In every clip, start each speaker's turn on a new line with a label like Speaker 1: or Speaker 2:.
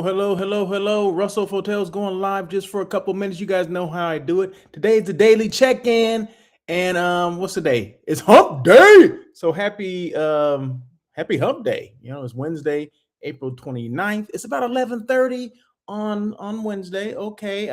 Speaker 1: Hello. Russell Hotels going live just for a couple minutes. You guys know how I do it. Today's the daily check-in, and what's the day? It's Hump Day. So happy Hump Day. It's Wednesday, April 29th. It's about 11:30 on Wednesday. Okay.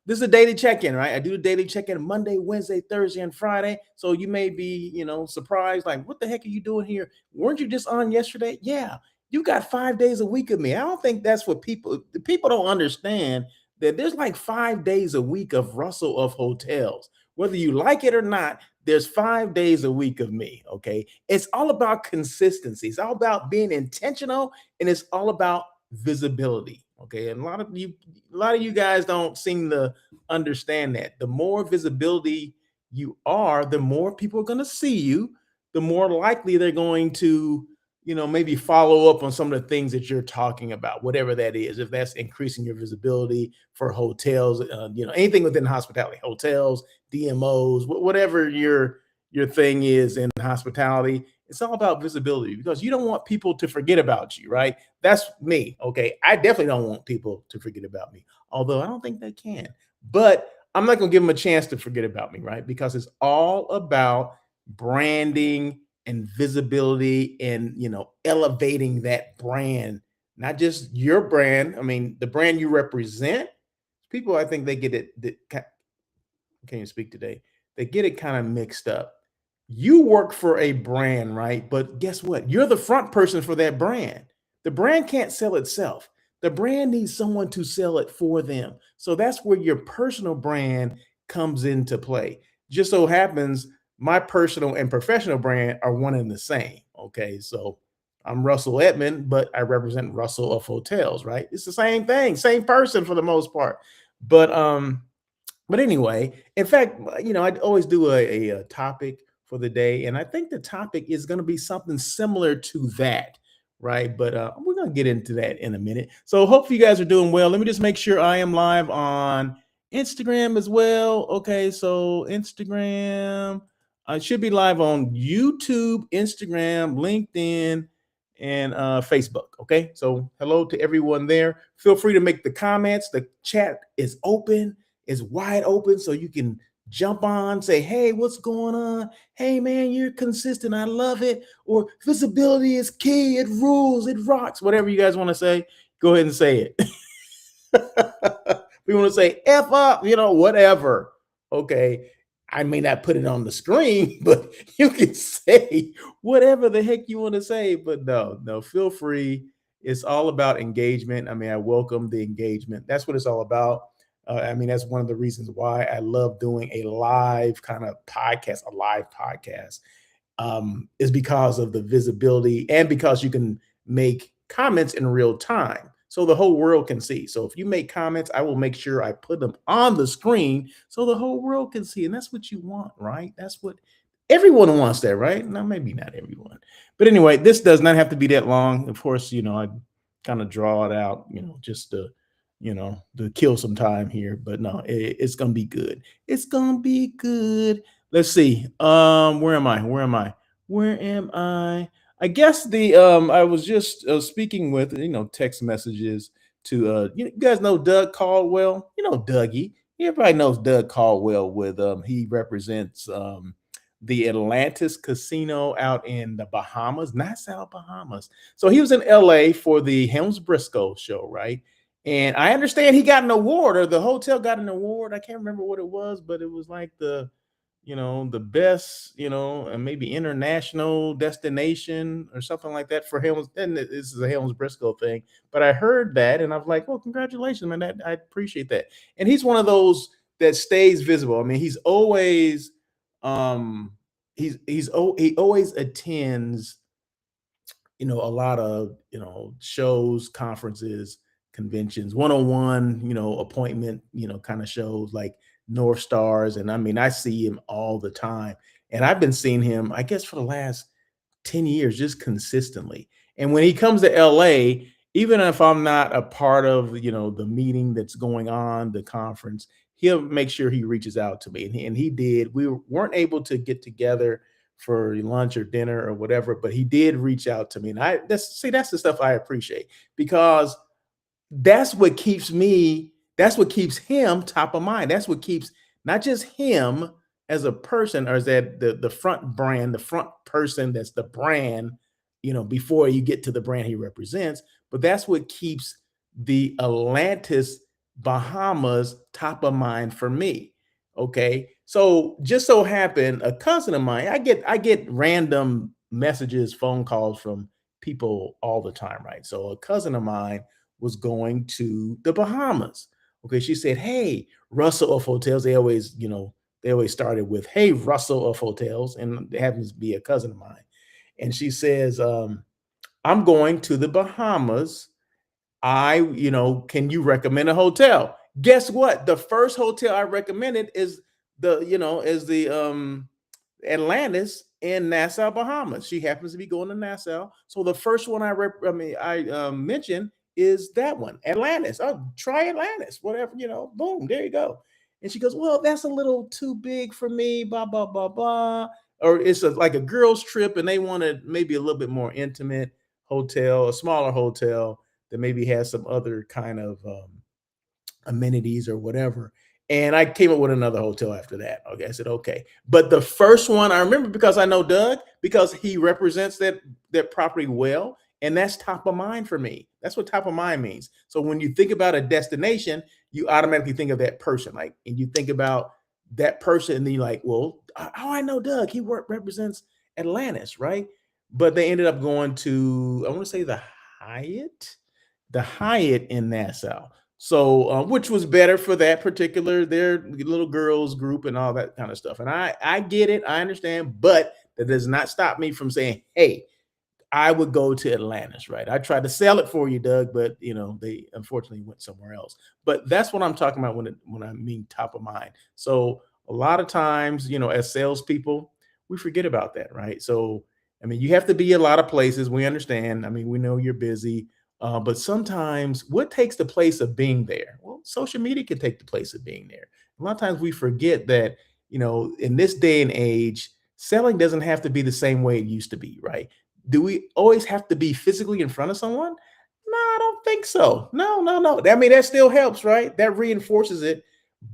Speaker 1: This is a daily check-in, right? I do the daily check-in Monday, Wednesday, Thursday, and Friday. So you may be, surprised, like, what the heck are you doing here? Weren't you just on yesterday? Yeah, you got 5 days a week of me. I don't think that's what people don't understand, that there's like 5 days a week of Russell of Hotels. Whether you like it or not, there's 5 days a week of me. Okay. It's all about consistency. It's all about being intentional, and it's all about visibility. Okay. And a lot of you guys don't seem to understand that. The more visibility you are, the more people are going to see you, the more likely they're going to maybe follow up on some of the things that you're talking about, whatever that is. If that's increasing your visibility for hotels, anything within hospitality, hotels, DMOs, whatever your thing is in hospitality, it's all about visibility, because you don't want people to forget about you, right? That's me. Okay, I definitely don't want people to forget about me, although I don't think they can. But I'm not going to give them a chance to forget about me, right? Because it's all about branding and visibility, and elevating that brand, not just your brand. I mean, the brand you represent. People, I think they get it. Can't even speak today. They get it kind of mixed up. You work for a brand, right? But guess what? You're the front person for that brand. The brand can't sell itself. The brand needs someone to sell it for them. So that's where your personal brand comes into play. Just so happens my personal and professional brand are one and the same. Okay. So I'm Russell Edmond, but I represent Russell of Hotels, right? It's the same thing, same person for the most part. But anyway, in fact, I always do a topic for the day, and I think the topic is going to be something similar to that, right? But we're going to get into that in a minute. So hopefully you guys are doing well. Let me just make sure I am live on Instagram as well. Okay, so Instagram, I should be live on YouTube, Instagram, LinkedIn, and Facebook. Okay, so hello to everyone there. Feel free to make the comments. The chat is open, is wide open, so you can jump on, say, hey, what's going on? Hey, man, you're consistent. I love it. Or visibility is key. It rules. It rocks. Whatever you guys want to say, go ahead and say it. We want to say F up, whatever. Okay. I may not put it on the screen, but you can say whatever the heck you want to say. But no, feel free. It's all about engagement. I mean, I welcome the engagement. That's what it's all about. That's one of the reasons why I love doing a live kind of podcast, is because of the visibility, and because you can make comments in real time, so the whole world can see. So if you make comments, I will make sure I put them on the screen so the whole world can see. And that's what you want, right? That's what everyone wants, that, right? Now, maybe not everyone. But anyway, this does not have to be that long. Of course, I kind of draw it out, just to kill some time here. But no, it's gonna be good. It's gonna be good. Let's see. Where am I? I guess the I was just speaking with text messages to you guys know Doug Caldwell. Dougie. Everybody knows Doug Caldwell. With he represents the Atlantis Casino out in the Bahamas, Nassau, Bahamas. So he was in LA for the Helms Briscoe show, right? And I understand he got an award, or the hotel got an award. I can't remember what it was, but it was like the best, and maybe international destination or something like that for Helms. And this is a Helms Briscoe thing. But I heard that, and I was like, well, congratulations, man. I appreciate that. And he's one of those that stays visible. I mean, he's always he always attends a lot of shows, conferences, conventions, one-on-one appointment kind of shows like North Stars. And I mean, I see him all the time, and I've been seeing him, I guess, for the last 10 years, just consistently. And when he comes to LA, even if I'm not a part of the meeting that's going on, the conference, he'll make sure he reaches out to me. And he did. We weren't able to get together for lunch or dinner or whatever, but he did reach out to me. And that's the stuff I appreciate, because that's what keeps me, that's what keeps him top of mind. That's what keeps not just him as a person, or is that the front brand, the front person that's the brand, before you get to the brand he represents, but that's what keeps the Atlantis Bahamas top of mind for me. Okay. So just so happened, a cousin of mine, I get random messages, phone calls from people all the time, right? So a cousin of mine was going to the Bahamas. Okay, she said, "Hey, Russell of Hotels." They always started with, "Hey, Russell of Hotels," and it happens to be a cousin of mine. And she says, "I'm going to the Bahamas. Can you recommend a hotel?" Guess what? The first hotel I recommended is the Atlantis in Nassau, Bahamas. She happens to be going to Nassau. So the first one I mentioned is that one, Atlantis. Oh, try Atlantis, whatever, boom, there you go. And she goes, "Well, that's a little too big for me, blah, blah, blah, blah." Or it's like a girls' trip and they wanted maybe a little bit more intimate hotel, a smaller hotel that maybe has some other kind of amenities or whatever. And I came up with another hotel after that. Okay, I said okay, but the first one I remember because I know Doug, because he represents that property well, and that's top of mind for me. That's what top of mind means. So when you think about a destination, you automatically think of that person, like, and you think about that person, and then you're like, well, oh, I know Doug. He represents Atlantis, right? But they ended up going to, I want to say Hyatt, the Hyatt in Nassau. So, which was better for that particular their little girls group and all that kind of stuff. And I get it, I understand, but that does not stop me from saying, hey, I would go to Atlantis, right? I tried to sell it for you, Doug, but they unfortunately went somewhere else. But that's what I'm talking about when I mean top of mind. So a lot of times, as salespeople, we forget about that, right? So I mean, you have to be a lot of places. We understand. I mean, we know you're busy, but sometimes what takes the place of being there? Well, social media can take the place of being there. A lot of times we forget that, in this day and age, selling doesn't have to be the same way it used to be, right? Do we always have to be physically in front of someone? No, I don't think so. No, no, no. I mean, that still helps, right? That reinforces it.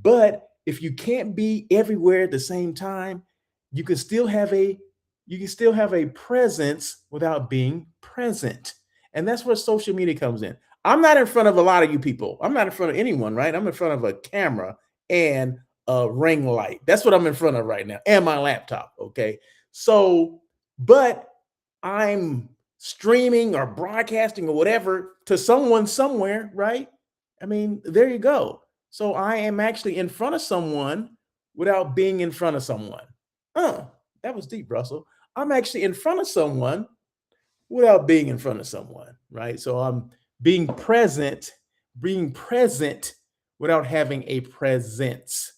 Speaker 1: But if you can't be everywhere at the same time, you can still have a you can still have a presence without being present. And that's where social media comes in. I'm not in front of a lot of you people. I'm not in front of anyone, right? I'm in front of a camera and a ring light. That's what I'm in front of right now, and my laptop. Okay. So, but I'm streaming or broadcasting or whatever to someone somewhere, right? I mean, there you go. So I am actually in front of someone without being in front of someone. That was deep, Russell. I'm actually in front of someone without being in front of someone, right? So I'm being present without having a presence.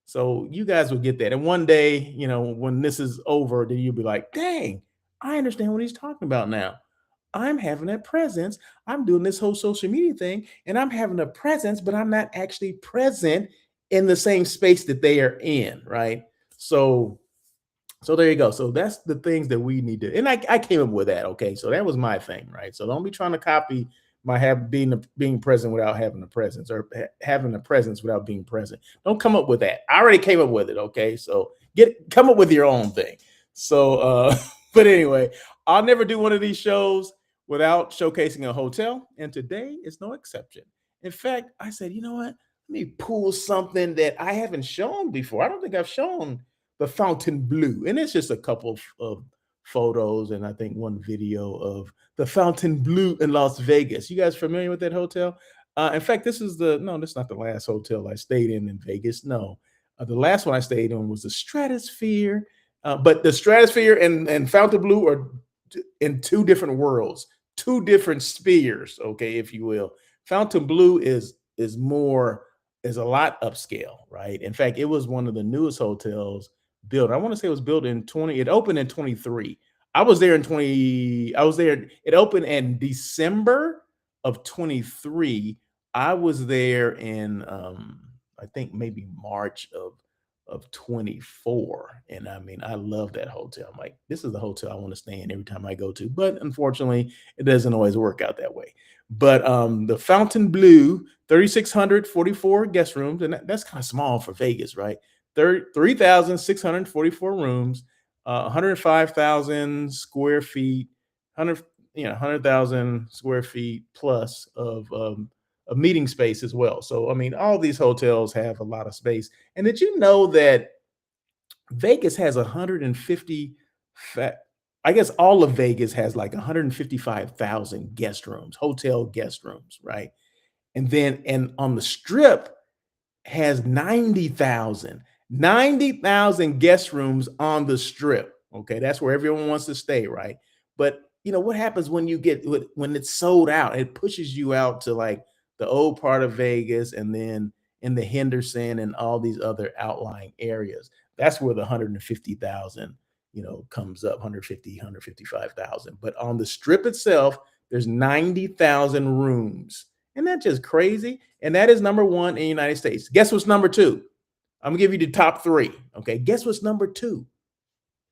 Speaker 1: So you guys will get that. And one day, when this is over, then you'll be like, dang, I understand what he's talking about now. I'm having a presence. I'm doing this whole social media thing and I'm having a presence, but I'm not actually present in the same space that they are in, right? So there you go. So that's the things that we need to, and I came up with that. Okay, so that was my thing, right? So don't be trying to copy my being present without having a presence, or having a presence without being present. Don't come up with that. I already came up with it. Okay, so come up with your own thing. So, but anyway, I'll never do one of these shows without showcasing a hotel, and today is no exception. In fact, I said, you know what? Let me pull something that I haven't shown before. I don't think I've shown the Fontainebleau, and it's just a couple of photos and I think one video of the Fontainebleau in Las Vegas. You guys familiar with that hotel? In fact, this is this is not the last hotel I stayed in Vegas. No, the last one I stayed in was the Stratosphere. But the Stratosphere and Fontainebleau are in two different worlds, two different spheres. Okay, if you will. Fontainebleau is a lot upscale, right? In fact, it was one of the newest hotels built. I want to say it was built in 20, it opened in 23. I was there in 20, I was there, it opened in December of 23. I was there in I think maybe March of of 24. And I mean, I love that hotel. I'm like, this is the hotel I want to stay in every time I go to. But unfortunately, it doesn't always work out that way. But the Fontainebleau, 3,644 guest rooms, and that's kind of small for Vegas, right? 3,644 rooms, 105,000 square feet, 100, 100,000 square feet plus of a meeting space as well. So, I mean, all these hotels have a lot of space. And did you know that Vegas has 150 fa- I guess all of Vegas has like 155,000 guest rooms, hotel guest rooms, right? And on the strip has 90,000 guest rooms on the strip. Okay, that's where everyone wants to stay, right? But what happens when when it's sold out? It pushes you out to like the old part of Vegas and then in the Henderson and all these other outlying areas. That's where the 150,000, comes up, 150, 155,000. But on the strip itself, there's 90,000 rooms. Isn't that just crazy? And that is number one in the United States. Guess what's number two? I'm gonna give you the top three. Okay, guess what's number two?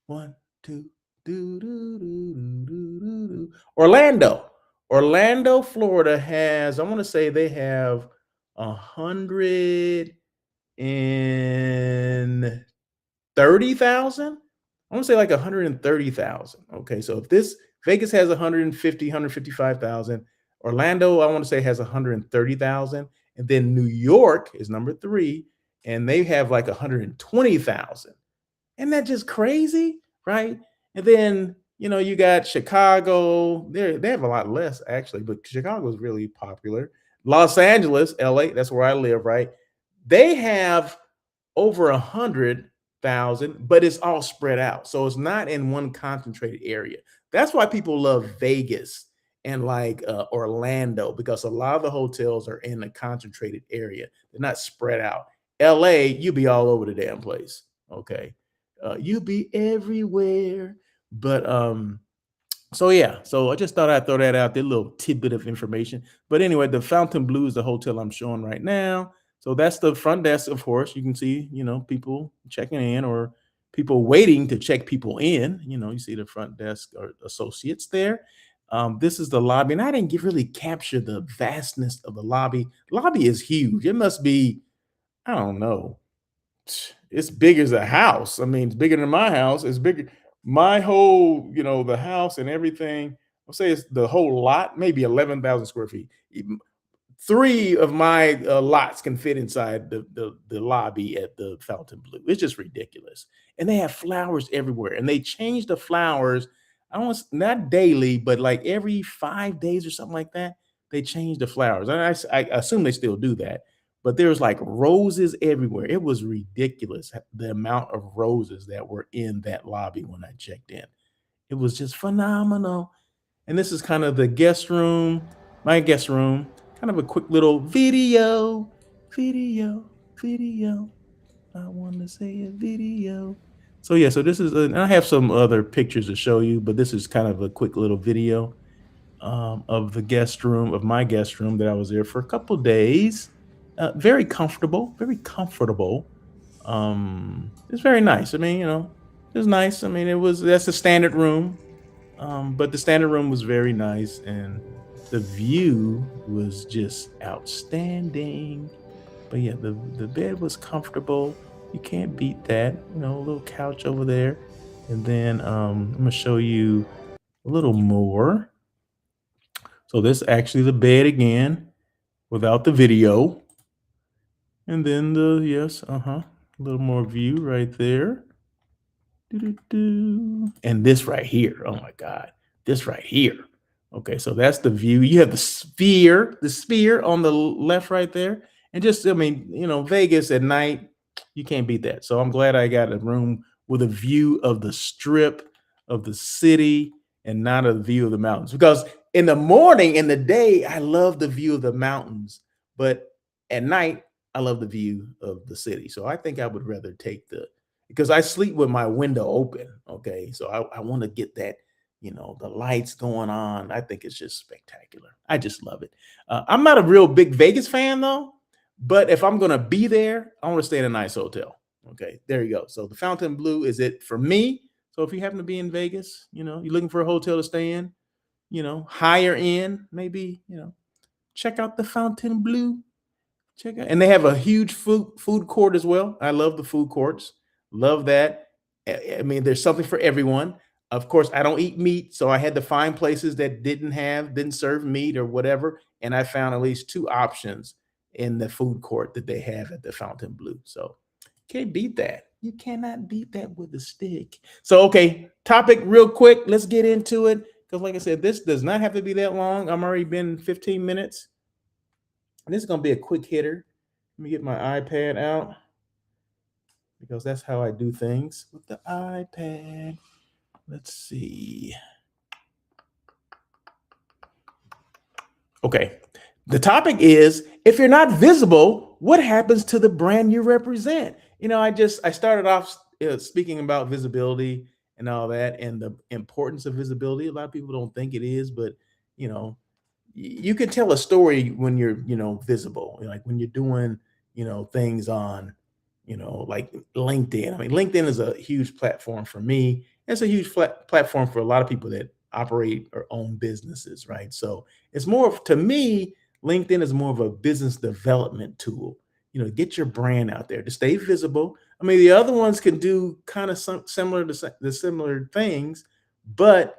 Speaker 1: One, two, Orlando. Orlando, Florida has, I want to say they have 130,000. I want to say like 130,000. Okay, so if this Vegas has 150, 155,000, Orlando, I want to say has 130,000, and then New York is number three, and they have like 120,000. Isn't that just crazy, right? And then you got Chicago. They have a lot less actually, but Chicago is really popular. Los Angeles, LA, that's where I live, right? They have over 100,000, but it's all spread out. So it's not in one concentrated area. That's why people love Vegas and like Orlando, because a lot of the hotels are in a concentrated area. They're not spread out. LA, you be all over the damn place. Okay. You be everywhere. But so yeah, so I just thought I'd throw that out there, little tidbit of information. But anyway, the Fontainebleau is the hotel I'm showing right now. So that's the front desk, of course. You can see, people checking in or people waiting to check people in. You see the front desk or associates there. This is the lobby, and I didn't really capture the vastness of the lobby. Lobby is huge. It must be, I don't know, it's big as a house. I mean, it's bigger than my house. It's bigger. My whole, the house and everything. I'll say it's the whole lot, maybe 11,000 square feet. Three of my lots can fit inside the lobby at the Fontainebleau. It's just ridiculous. And they have flowers everywhere. And they change the flowers. I don't not daily, but like every 5 days or something like that. They change the flowers. And I assume they still do that. But there's like roses everywhere. It was ridiculous the amount of roses that were in that lobby when I checked in. It was just phenomenal. And this is kind of the guest room, my guest room, kind of a quick little video. I want to say a video. So yeah, so this is, and I have some other pictures to show you, but this is kind of a quick little video of the guest room, of my guest room that I was there for a couple days. Very comfortable, very comfortable. It's very nice. I mean, it was nice. I mean, that's a standard room. But the standard room was very nice and the view was just outstanding. But yeah, the bed was comfortable. You can't beat that. A little couch over there. And then I'm gonna show you a little more. So this actually the bed again without the video. And then yes, a little more view right there. Doo-doo-doo. And this right here. Oh my God. This right here. Okay, so that's the view. You have the sphere on the left right there. And just, I mean, Vegas at night, you can't beat that. So I'm glad I got a room with a view of the strip of the city and not a view of the mountains. Because in the morning, in the day, I love the view of the mountains. But at night, I love the view of the city. So I think I would rather take because I sleep with my window open. Okay. So I want to get that, the lights going on. I think it's just spectacular. I just love it. I'm not a real big Vegas fan though, but if I'm going to be there, I want to stay in a nice hotel. Okay, there you go. So the Fontainebleau is it for me. So if you happen to be in Vegas, you're looking for a hotel to stay in, higher end, maybe, check out the Fontainebleau. Check out, and they have a huge food court as well. I love the food courts. Love that. I mean, there's something for everyone. Of course, I don't eat meat, so I had to find places that didn't serve meat or whatever, and I found at least two options in the food court that they have at the Fontainebleau. So can't beat that. You cannot beat that with a stick. So okay, topic real quick. Let's get into it because, like I said, this does not have to be that long. I'm already been 15 minutes. And this is going to be a quick hitter. Let me get my iPad out because that's how I do things with the iPad. Let's see. Okay. The topic is, if you're not visible, what happens to the brand you represent? I started off speaking about visibility and all that and the importance of visibility. A lot of people don't think it is, but you know, you can tell a story when you're visible, like when you're doing things on like LinkedIn. I mean, LinkedIn is a huge platform for me. It's a huge platform for a lot of people that operate or own businesses, right? So it's more of, to me, LinkedIn is more of a business development tool. Get your brand out there to stay visible. I mean, the other ones can do kind of similar to the similar things, but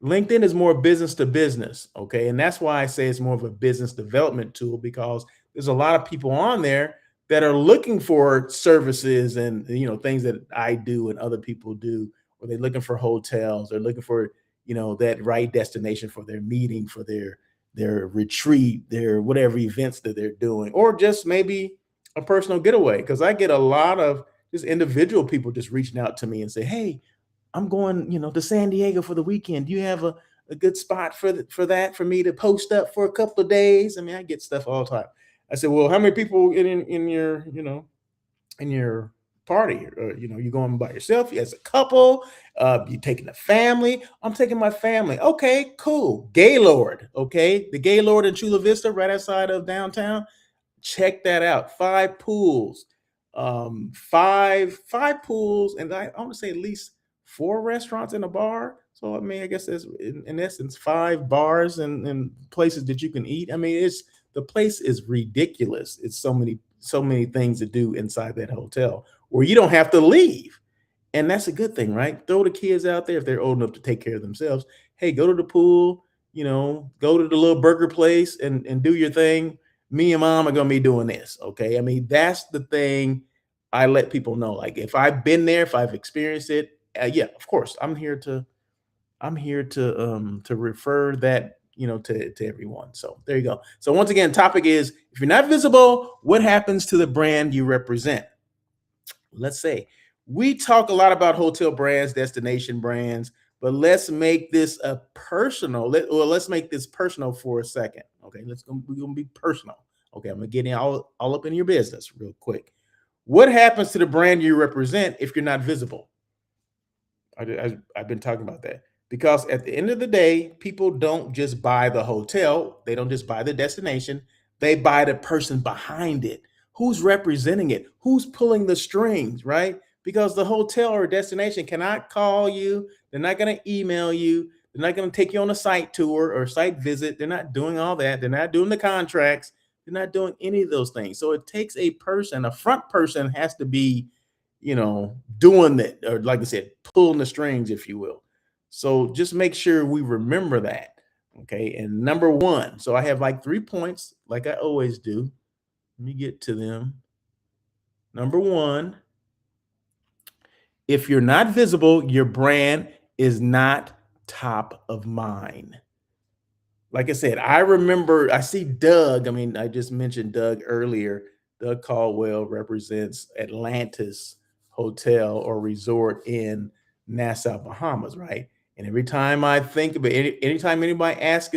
Speaker 1: LinkedIn is more business to business, okay? And that's why I say it's more of a business development tool, because there's a lot of people on there that are looking for services and things that I do and other people do, or they're looking for hotels, they're looking for that right destination for their meeting, for their retreat, their whatever events that they're doing, or just maybe a personal getaway. Because I get a lot of just individual people just reaching out to me and say, hey, I'm going, to San Diego for the weekend. Do you have a good spot for that for me to post up for a couple of days? I mean, I get stuff all the time. I said, well, how many people in your, in your party? Or, you going by yourself? As a couple? You taking a family? I'm taking my family. Okay, cool. Gaylord. Okay. The Gaylord in Chula Vista, right outside of downtown. Check that out. Five pools, five pools, and I want to say at least four restaurants and a bar. So I mean, I guess there's in essence five bars and places that you can eat. I mean, the place is ridiculous. It's so many things to do inside that hotel where you don't have to leave. And that's a good thing, right? Throw the kids out there if they're old enough to take care of themselves. Hey, go to the pool, go to the little burger place and do your thing. Me and mom are going to be doing this. Okay. I mean, that's the thing I let people know. Like if I've been there, if I've experienced it, yeah, of course, I'm here to refer that, to everyone. So there you go. So once again, topic is, if you're not visible, what happens to the brand you represent? Let's say we talk a lot about hotel brands, destination brands, but let's make this a personal. Let's make this personal for a second. Okay, we're gonna be personal. Okay, I'm gonna get in all up in your business real quick. What happens to the brand you represent if you're not visible? I've been talking about that because at the end of the day, people don't just buy the hotel, they don't just buy the destination, they buy the person behind it. Who's representing it? Who's pulling the strings, right? Because the hotel or destination cannot call you, they're not going to email you, they're not going to take you on a site tour or site visit. They're not doing all that. They're not doing the contracts. They're not doing any of those things. So it takes a person, a front person has to be doing that, or like I said, pulling the strings, if you will. So just make sure we remember that. Okay. And number one, so I have like 3 points, like I always do. Let me get to them. Number one, if you're not visible, your brand is not top of mind. Like I said, I remember, I see Doug. I mean, I just mentioned Doug earlier. Doug Caldwell represents Atlantis Hotel or Resort in Nassau, Bahamas, right? And every time I think about it, anytime anybody ask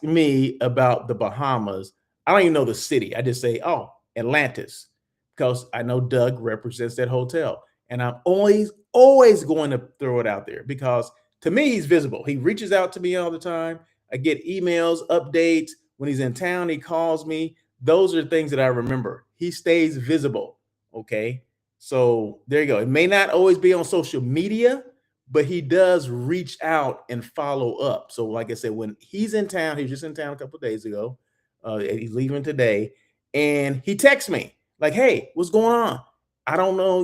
Speaker 1: me about the Bahamas, I don't even know the city. I just say, oh, Atlantis, because I know Doug represents that hotel. And I'm always going to throw it out there because to me, he's visible. He reaches out to me all the time. I get emails, updates. When he's in town, he calls me. Those are things that I remember. he stays visible. Okay. So there you go. It may not always be on social media, but he does reach out and follow up. So, like I said, when he's in town, he was just in town a couple of days ago. And he's leaving today, and he texts me like, "Hey, what's going on? I don't know,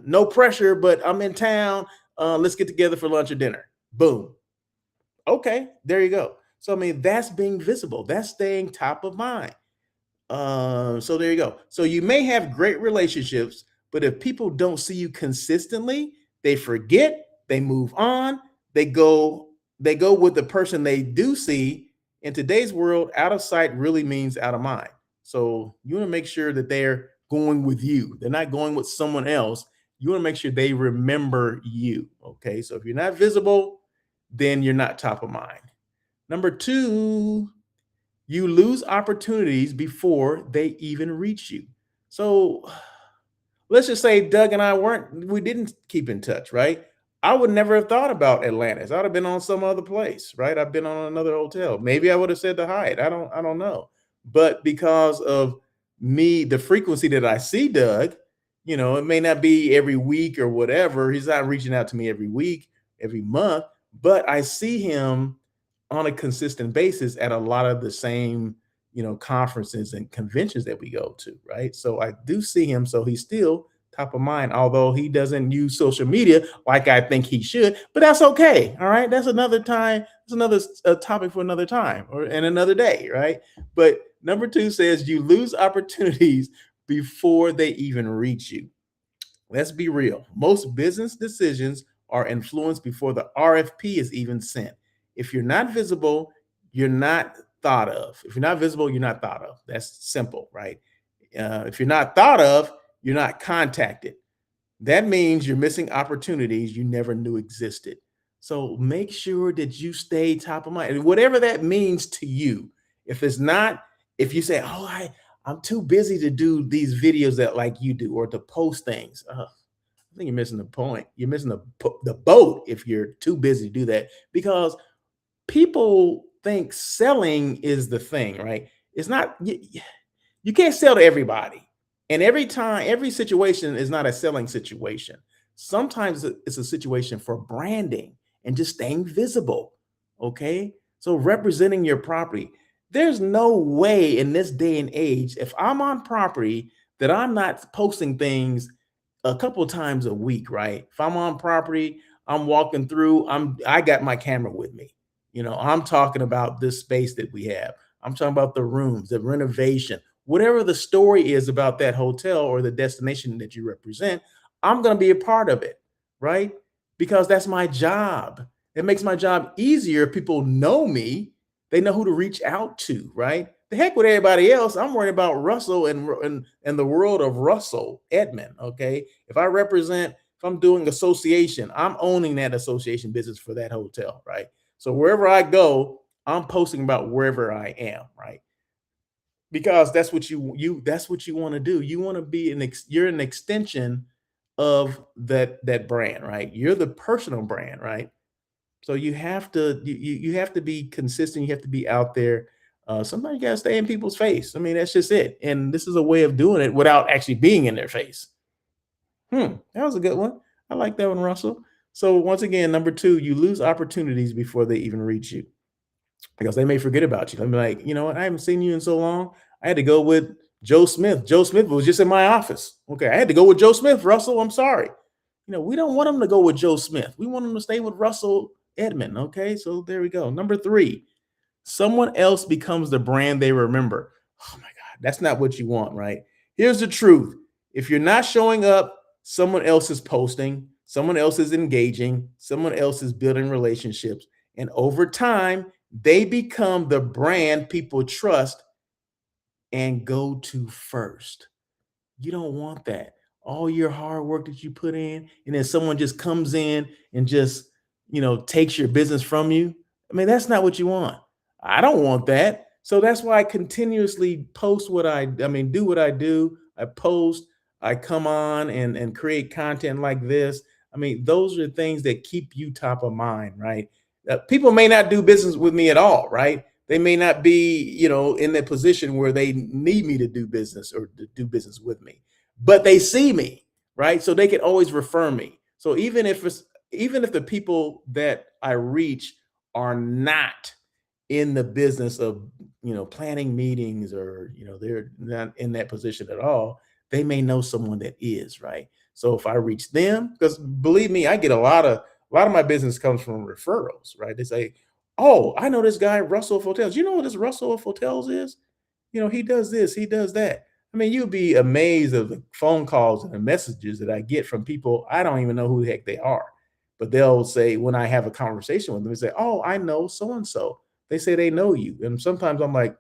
Speaker 1: no pressure, but I'm in town. Let's get together for lunch or dinner." Boom. Okay, there you go. So I mean, that's being visible. That's staying top of mind. So there you go. So you may have great relationships, but if people don't see you consistently, they forget, they move on, they go with the person they do see. In today's world, out of sight really means out of mind. So you want to make sure that they're going with you. They're not going with someone else. You want to make sure they remember you. Okay. So if you're not visible, then you're not top of mind. Number two, you lose opportunities before they even reach you. So let's just say Doug and we didn't keep in touch, right? I would never have thought about Atlantis. I'd have been on some other place, right? I've been on another hotel. Maybe I would have said the Hyatt. I don't know. But because of me, the frequency that I see Doug, it may not be every week or whatever. He's not reaching out to me every week, every month, but I see him on a consistent basis at a lot of the same, conferences and conventions that we go to, right? So I do see him. So he's still top of mind, although he doesn't use social media like I think he should, but that's okay. All right. That's another time. That's another topic for another time or and another day, right? But number two says you lose opportunities before they even reach you. Let's be real. Most business decisions are influenced before the RFP is even sent. If you're not visible, you're not thought of. If you're not visible, you're not thought of. That's simple, right? If you're not thought of, you're not contacted. That means you're missing opportunities you never knew existed. So make sure that you stay top of mind, and whatever that means to you. If it's not, if you say, "Oh, I'm too busy to do these videos that like you do or to post things," I think you're missing the point. You're missing the boat if you're too busy to do that, because people think selling is the thing, right? It's not. You can't sell to everybody. And every situation is not a selling situation. Sometimes it's a situation for branding and just staying visible. Okay. So representing your property. There's no way in this day and age, if I'm on property, that I'm not posting things a couple times a week, right? If I'm on property, I'm walking through, I got my camera with me. I'm talking about this space that we have. I'm talking about the rooms, the renovation, whatever the story is about that hotel or the destination that you represent. I'm going to be a part of it, right? Because that's my job. It makes my job easier. People know me. They know who to reach out to, right? The heck with everybody else. I'm worried about Russell and the world of Russell Edmond. Okay. If I'm doing association, I'm owning that association business for that hotel, right? So wherever I go, I'm posting about wherever I am, right? Because that's what that's what you want to do. You want to be you're an extension of that brand, right? You're the personal brand, right? So you have to you have to be consistent. You have to be out there. Sometimes you gotta stay in people's face. I mean, that's just it. And this is a way of doing it without actually being in their face. That was a good one. I like that one, Russell. So once again, number two, you lose opportunities before they even reach you, because they may forget about you. I'm like, you know what? I haven't seen you in so long. I had to go with Joe Smith. Joe Smith was just in my office. Okay, I had to go with Joe Smith. Russell, I'm sorry. We don't want him to go with Joe Smith. We want him to stay with Russell Edmond. Okay, so there we go. Number three, someone else becomes the brand they remember. Oh my God, that's not what you want, right? Here's the truth. If you're not showing up, someone else is posting, someone else is engaging, someone else is building relationships. And over time, they become the brand people trust and go to first. You don't want that. All your hard work that you put in, and then someone just comes in and just, takes your business from you. I mean, that's not what you want. I don't want that. So that's why I continuously post do what I do. I post, I come on and create content like this. I mean, those are things that keep you top of mind, right? People may not do business with me at all, right? They may not be, in that position where they need me to do business or to do business with me, but they see me, right? So they can always refer me. So even if the people that I reach are not in the business of, planning meetings, or, they're not in that position at all, they may know someone that is, right? So if I reach them, because believe me, I get a lot of my business comes from referrals, right? They say, "Oh, I know this guy, Russell of Hotels. You know what this Russell of Hotels is? He does this, he does that." I mean, you'd be amazed of the phone calls and the messages that I get from people I don't even know who the heck they are. But they'll say, when I have a conversation with them, they say, "Oh, I know so and so." They say they know you. And sometimes I'm like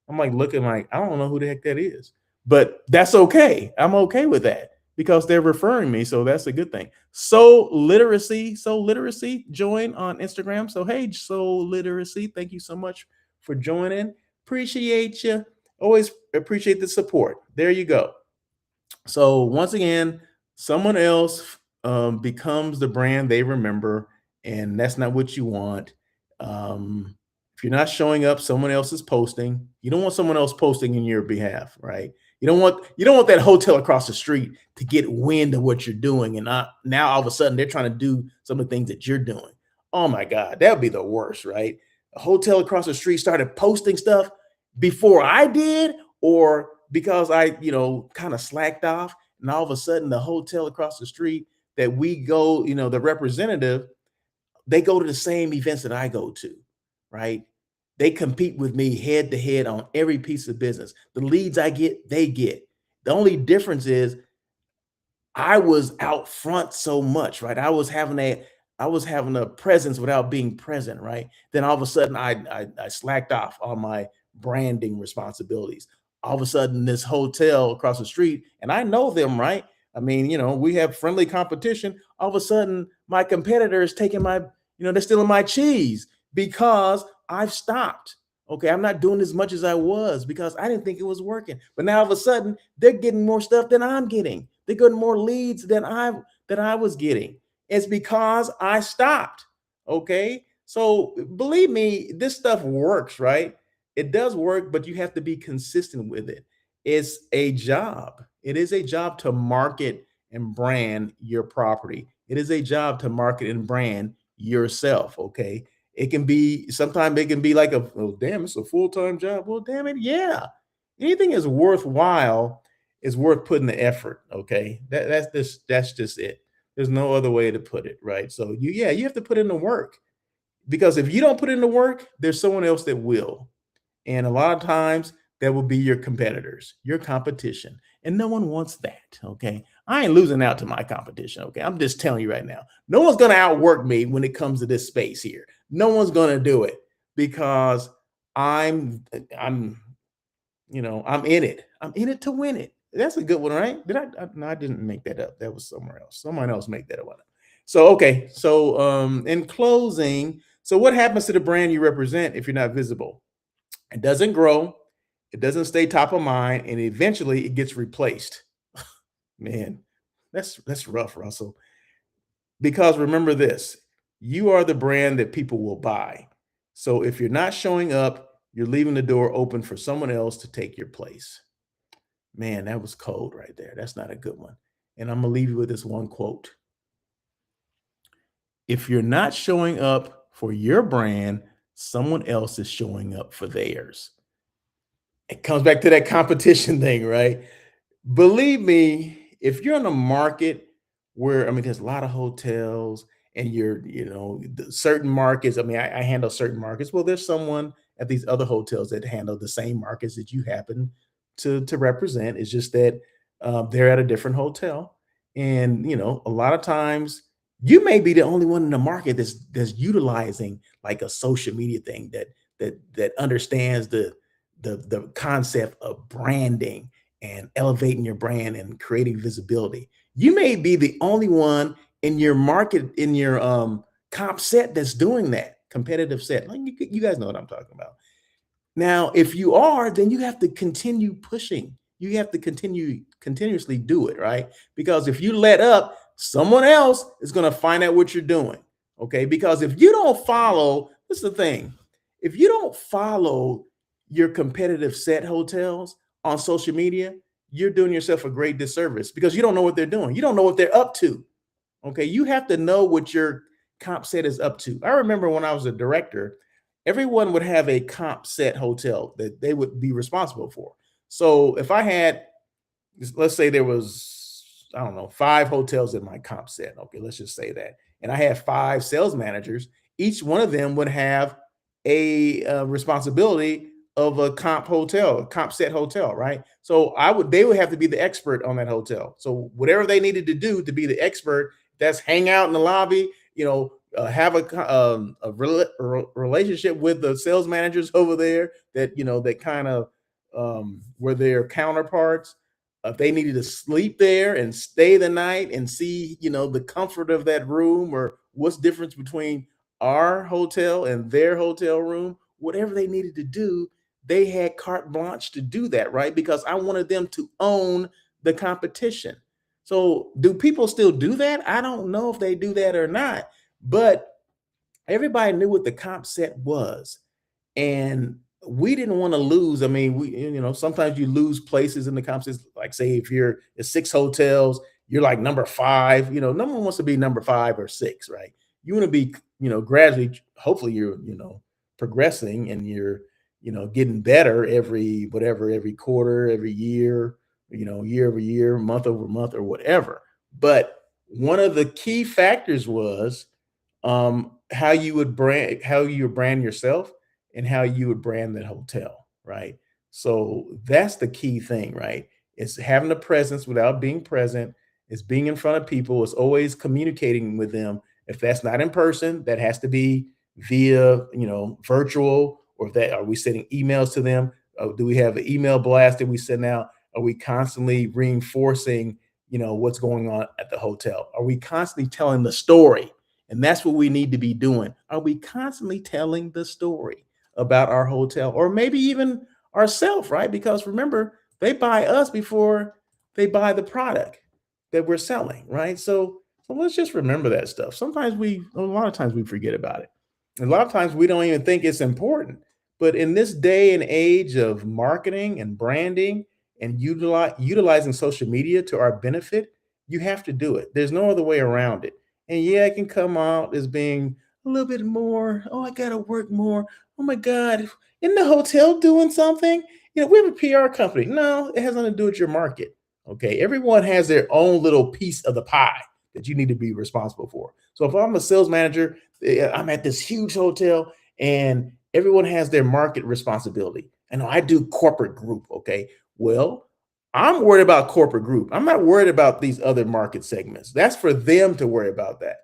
Speaker 1: looking like, I don't know who the heck that is. But that's okay. I'm okay with that because they're referring me. So that's a good thing. So literacy, join on Instagram. So hey, so literacy, thank you so much for joining. Appreciate you. Always appreciate the support. There you go. So once again, someone else becomes the brand they remember, and that's not what you want. Um, if you're not showing up, someone else is posting. You don't want someone else posting in your behalf, right? You don't want that hotel across the street to get wind of what you're doing, and now all of a sudden they're trying to do some of the things that you're doing. Oh my God, that would be the worst, right? A hotel across the street started posting stuff before I did, or because I, kind of slacked off, and all of a sudden the hotel across the street that we go, the representative, they go to the same events that I go to, right? They compete with me head to head on every piece of business. The leads I get, they get. The only difference is I was out front so much, right? I was having a presence without being present, right? Then all of a sudden I slacked off on my branding responsibilities. All of a sudden, this hotel across the street, and I know them, right? I mean, we have friendly competition. All of a sudden, my competitor is taking they're stealing my cheese because I've stopped. Okay, I'm not doing as much as I was because I didn't think it was working. But now all of a sudden, they're getting more stuff than I'm getting. They're getting more leads than I was getting. It's because I stopped. Okay. So believe me, this stuff works, right? It does work, but you have to be consistent with it. It's a job. It is a job to market and brand your property. It is a job to market and brand yourself. Okay. Sometimes it can be like oh, damn, it's a full time job. Well, damn it. Yeah. Anything is worthwhile is worth putting the effort. Okay. That's just it. There's no other way to put it, right? So you have to put in the work, because if you don't put in the work, there's someone else that will. And a lot of times that will be your competitors, your competition. And no one wants that. Okay. I ain't losing out to my competition. Okay. I'm just telling you right now. No one's going to outwork me when it comes to this space here. No one's going to do it because I'm I'm in it. I'm in it to win it. That's a good one, right? No, I didn't make that up. That was somewhere else. Someone else make that one up. So okay. So in closing, so what happens to the brand you represent if you're not visible? It doesn't grow, it doesn't stay top of mind, and eventually it gets replaced. Man, that's rough, Russell. Because remember this, you are the brand that people will buy. So if you're not showing up, you're leaving the door open for someone else to take your place. Man, that was cold right there. That's not a good one. And I'm gonna leave you with this one quote. If you're not showing up for your brand, someone else is showing up for theirs. It comes back to that competition thing, right? Believe me, if you're in a market where, I mean, there's a lot of hotels, and certain markets. I mean, I handle certain markets. Well, there's someone at these other hotels that handle the same markets that you happen to represent. It's just that they're at a different hotel, and a lot of times you may be the only one in the market that's utilizing like a social media thing that understands the concept of branding and elevating your brand and creating visibility. You may be the only one in your market, in your comp set, that's doing that competitive set. Like you guys know what I'm talking about. Now, if you are, then you have to continue pushing. You have to continuously do it, right? Because if you let up, someone else is going to find out what you're doing. Okay. Because if you don't follow, this is the thing. if you don't follow your competitive set hotels on social media, you're doing yourself a great disservice because you don't know what they're doing. You don't know what they're up to. Okay. You have to know what your comp set is up to. I remember when I was a director, everyone would have a comp set hotel that they would be responsible for. So if I had, let's say there was, I don't know, 5 hotels in my comp set. Okay, let's just say that. And I had 5 sales managers. Each one of them would have a responsibility of a comp set hotel, right? So they would have to be the expert on that hotel. So whatever they needed to do to be the expert, that's hang out in the lobby, have a relationship with the sales managers over there that kind of were their counterparts. If they needed to sleep there and stay the night and see, the comfort of that room, or what's difference between our hotel and their hotel room, whatever they needed to do, they had carte blanche to do that, right? Because I wanted them to own the competition. So, do people still do that? I don't know if they do that or not, but everybody knew what the comp set was, and we didn't want to lose. I mean, sometimes you lose places in the conference. Like, say, if you're at 6 hotels, you're like number 5. No one wants to be number 5 or 6, right? You want to be, gradually. Hopefully, you're, progressing, and you're, getting better every quarter, every year, year over year, month over month, or whatever. But one of the key factors was how you would brand yourself and how you would brand that hotel, right? So that's the key thing, right? It's having a presence without being present. It's being in front of people. It's always communicating with them. If that's not in person, that has to be via, virtual. Or if that, are we sending emails to them? Do we have an email blast that we send out? Are we constantly reinforcing, what's going on at the hotel? Are we constantly telling the story? And that's what we need to be doing. Are we constantly telling the story about our hotel, or maybe even ourselves, right? Because remember, they buy us before they buy the product that we're selling, right? So let's just remember that stuff. A lot of times we forget about it. A lot of times we don't even think it's important. But in this day and age of marketing and branding and utilizing social media to our benefit, you have to do it. There's no other way around it. And yeah, it can come out as being a little bit more, oh, I got to work more. Oh my God, in the hotel doing something? We have a PR company. No, it has nothing to do with your market. Okay. Everyone has their own little piece of the pie that you need to be responsible for. So if I'm a sales manager, I'm at this huge hotel, and everyone has their market responsibility. And I do corporate group. Okay. Well, I'm worried about corporate group. I'm not worried about these other market segments. That's for them to worry about that.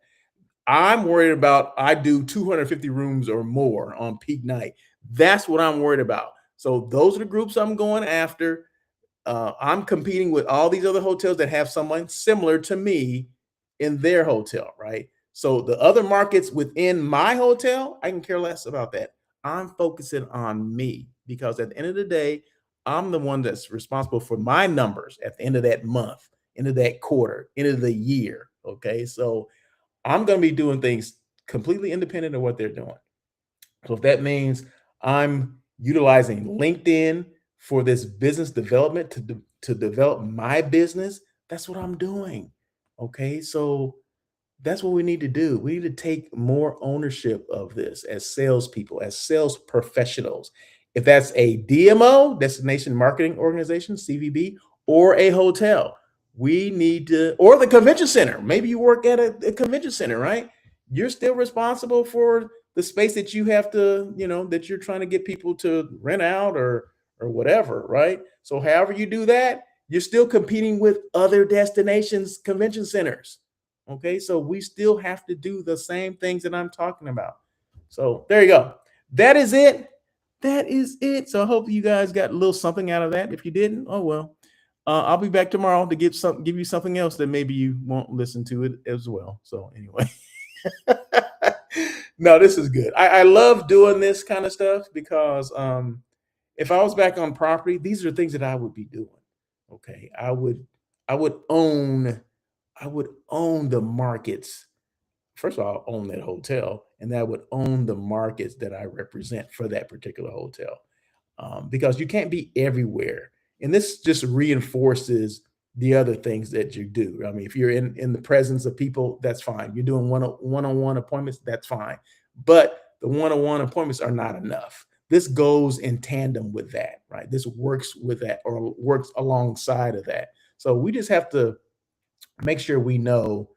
Speaker 1: I'm worried about, I do 250 rooms or more on peak night. That's what I'm worried about. So those are the groups I'm going after. I'm competing with all these other hotels that have someone similar to me in their hotel, right? So the other markets within my hotel, I can care less about that. I'm focusing on me, because at the end of the day, I'm the one that's responsible for my numbers at the end of that month, end of that quarter, end of the year. Okay. So I'm going to be doing things completely independent of what they're doing. So if that means I'm utilizing LinkedIn for this business development to develop my business, that's what I'm doing. Okay. So that's what we need to do. We need to take more ownership of this as salespeople, as sales professionals. If that's a DMO, Destination Marketing Organization, CVB, or a hotel, we need to, or the convention center. Maybe you work at a convention center, right? You're still responsible for the space that you have to, that you're trying to get people to rent out, or whatever, right? So however you do that, you're still competing with other destinations, convention centers. Okay, so we still have to do the same things that I'm talking about. So there you go. That is it. That is it. So I hope you guys got a little something out of that. If you didn't, oh well. I'll be back tomorrow to give you something else that maybe you won't listen to it as well. So anyway, no, this is good. I love doing this kind of stuff because if I was back on property, these are things that I would be doing. Okay, I would own the markets first of all, own that hotel, and that would own the markets that I represent for that particular hotel. Because you can't be everywhere. And this just reinforces the other things that you do. I mean, if you're in the presence of people, that's fine. You're doing one-on-one appointments, that's fine. But the one-on-one appointments are not enough. This goes in tandem with that, right? This works with that or works alongside of that. So we just have to make sure we know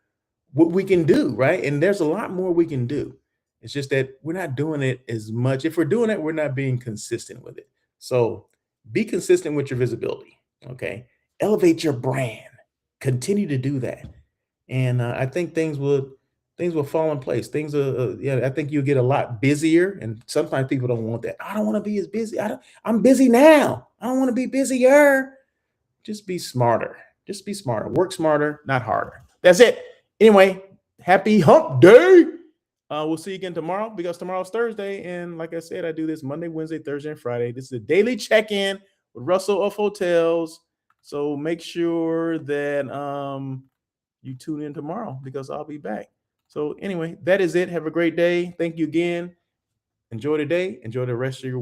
Speaker 1: what we can do, right? And there's a lot more we can do. It's just that we're not doing it as much. If we're doing it, we're not being consistent with it. So be consistent with your visibility. Okay. Elevate your brand. Continue to do that. And I think things will fall in place. Things yeah, I think you'll get a lot busier. And sometimes people don't want that. I don't want to be as busy. I'm busy now. I don't want to be busier. Just be smarter. Just be smarter. Work smarter, not harder. That's it. Anyway, happy hump day. We'll see you again tomorrow because tomorrow's Thursday. And like I said, I do this Monday, Wednesday, Thursday, and Friday. This is a daily check-in with Russell of Hotels. So make sure that you tune in tomorrow because I'll be back. So anyway, that is it. Have a great day. Thank you again. Enjoy the day. Enjoy the rest of your